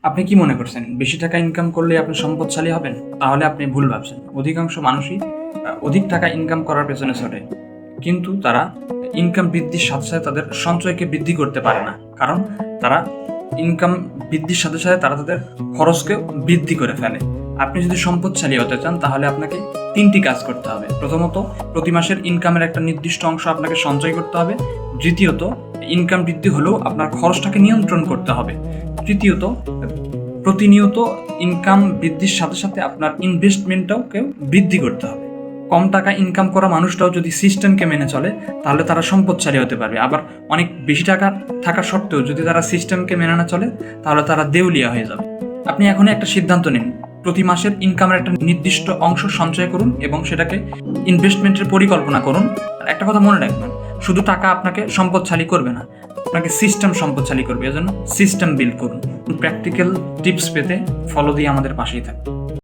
আপনি কি মনে করছেন বেশি টাকা ইনকাম করলে আপনি সম্পদশালী হবেন? তাহলে আপনি ভুল ভাবছেন। অধিকাংশ মানুষই অধিক টাকা ইনকাম করার পেছনে ছোটে, কিন্তু তারা ইনকাম বৃদ্ধির সাথে সাথে তাদের সঞ্চয়কে বৃদ্ধি করতে পারে না। কারণ তারা ইনকাম বৃদ্ধির সাথে সাথে তারা তাদের খরচকেও বৃদ্ধি করে ফেলে। আপনি যদি সম্পদশালী হতে চান তাহলে আপনাকে 3টি কাজ করতে হবে। প্রথমত, প্রতি মাসের ইনকামের একটা নির্দিষ্ট অংশ আপনাকে সঞ্চয় করতে হবে। দ্বিতীয়ত, ইনকাম বৃদ্ধি হলেও আপনার খরচটাকে নিয়ন্ত্রণ করতে হবে। তৃতীয়ত, প্রতিনিয়ত ইনকাম বৃদ্ধির সাথে সাথে আপনার ইনভেস্টমেন্টটাকেও বৃদ্ধি করতে হবে। কম টাকা ইনকাম করা মানুষটাও যদি সিস্টেমকে মেনে চলে তাহলে তারা সম্পদশালী হতে পারবে। আবার অনেক বেশি টাকা থাকা সত্ত্বেও যদি তারা সিস্টেমকে মেনে না চলে তাহলে তারা দেউলিয়া হয়ে যাবে। আপনি এখনই একটা সিদ্ধান্ত নিন, প্রতি মাসের ইনকামের একটা নির্দিষ্ট অংশ সঞ্চয় করুন এবং সেটাকে ইনভেস্টমেন্টের পরিকল্পনা করুন। আর একটা কথা মনে রাখবেন, শুধু টাকা আপনাকে সম্পদশালী করবে না, আপনাকে সিস্টেম সম্পদশালী করবে। এজন্য সিস্টেম বিল্ড করুন। প্র্যাকটিক্যাল টিপস পেতে ফলো দিয়ে আমাদের পাশেই থাকুন।